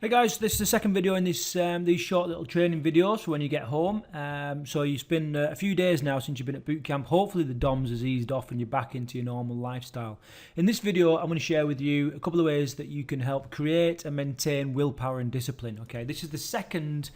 Hey guys, this is the second video in this these short little training videos for when you get home. So it's been a few days now since you've been at boot camp. Hopefully the DOMS has eased off and you're back into your normal lifestyle. In this video, I'm going to share with you a couple of ways that you can help create and maintain willpower and discipline. Okay, this is the second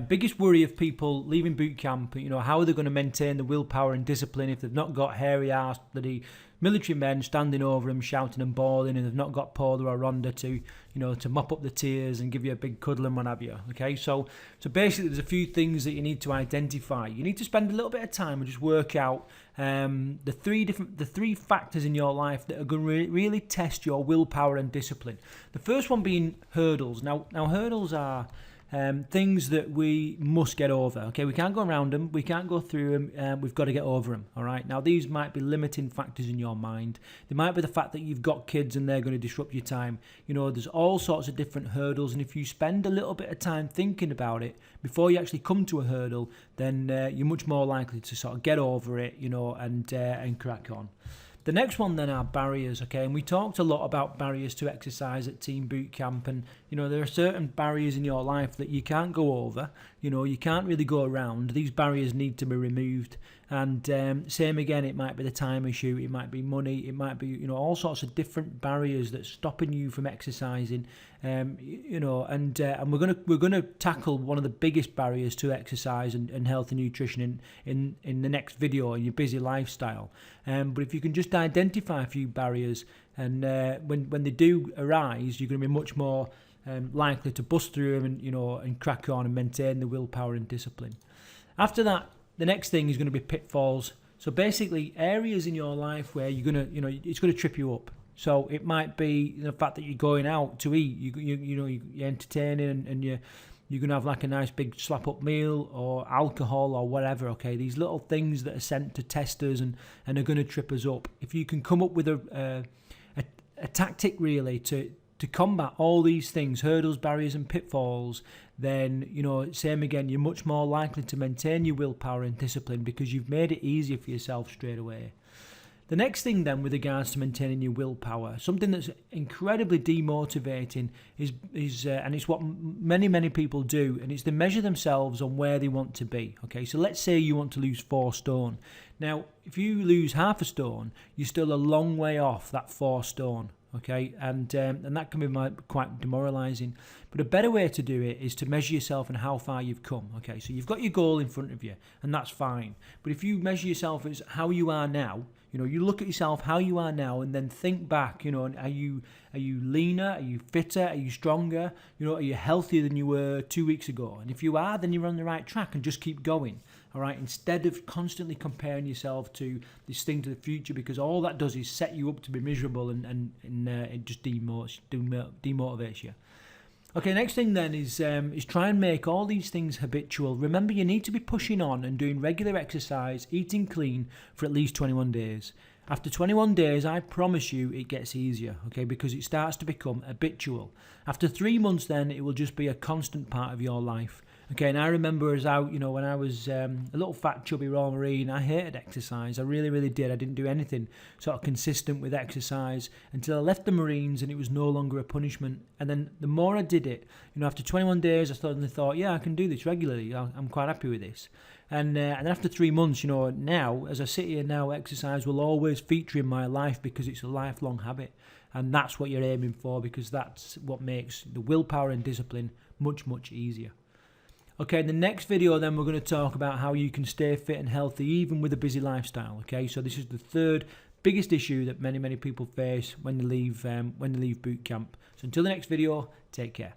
biggest worry of people leaving boot camp. You know, how are they going to maintain the willpower and discipline if they've not got hairy-arsed bloody military men standing over them shouting and bawling, and they've not got Paula or Rhonda to mop up the tears and give you a big cuddle and what have you. Okay, so basically there's a few things that you need to identify. You need to spend a little bit of time and just work out the three factors in your life that are going to really test your willpower and discipline. The first one being hurdles. Now hurdles are things that we must get over. Okay, we can't go around them, we can't go through them, we've got to get over them. All right, now these might be limiting factors in your mind. They might be the fact that you've got kids and they're going to disrupt your time. You know, there's all sorts of different hurdles, and if you spend a little bit of time thinking about it before you actually come to a hurdle, then you're much more likely to sort of get over it, you know, and crack on. The next one then are barriers, okay, and we talked a lot about barriers to exercise at Team Bootcamp, and you know, there are certain barriers in your life that you can't go over, you know, you can't really go around. These barriers need to be removed, and same again, it might be the time issue, it might be money, it might be, you know, all sorts of different barriers that's stopping you from exercising, you know, and we're gonna tackle one of the biggest barriers to exercise and health and nutrition in the next video in your busy lifestyle. But if you can just identify a few barriers, and when they do arise, you're going to be much more likely to bust through them and crack on and maintain the willpower and discipline. After that, the next thing is going to be pitfalls. So basically, areas in your life where you're going to, it's going to trip you up. So it might be the fact that you're going out to eat, you're entertaining, and you're going to have like a nice big slap up meal or alcohol or whatever. Okay, these little things that are sent to test us and are going to trip us up. If you can come up with a tactic really to combat all these things, hurdles, barriers and pitfalls, then, you know, same again, you're much more likely to maintain your willpower and discipline because you've made it easier for yourself straight away. The next thing then with regards to maintaining your willpower, something that's incredibly demotivating is and it's what many people do, and it's to measure themselves on where they want to be. Okay, so let's say you want to lose 4 stone. Now, if you lose half a stone, you're still a long way off that 4 stone. Okay, and that can be quite demoralising. But a better way to do it is to measure yourself and how far you've come. Okay, so you've got your goal in front of you, and that's fine. But if you measure yourself as how you are now, you know, you look at yourself how you are now, and then think back. You know, are you leaner? Are you fitter? Are you stronger? You know, are you healthier than you were 2 weeks ago? And if you are, then you're on the right track, and just keep going. All right, instead of constantly comparing yourself to this thing to the future, because all that does is set you up to be miserable and it just demotivates you. Okay, next thing then is try and make all these things habitual. Remember, you need to be pushing on and doing regular exercise, eating clean for at least 21 days. After 21 days, I promise you it gets easier, okay, because it starts to become habitual. After 3 months then, it will just be a constant part of your life. Okay, and I remember when I was a little fat chubby raw marine, I hated exercise. I really did. I didn't do anything sort of consistent with exercise until I left the Marines, and it was no longer a punishment. And then the more I did it, after 21 days, I suddenly thought, yeah, I can do this regularly. I'm quite happy with this. And after 3 months, now, as I sit here now, exercise will always feature in my life because it's a lifelong habit. And that's what you're aiming for, because that's what makes the willpower and discipline much easier. Okay, in the next video then we're going to talk about how you can stay fit and healthy even with a busy lifestyle. Okay, so this is the third biggest issue that many people face when they leave boot camp. So until the next video, take care.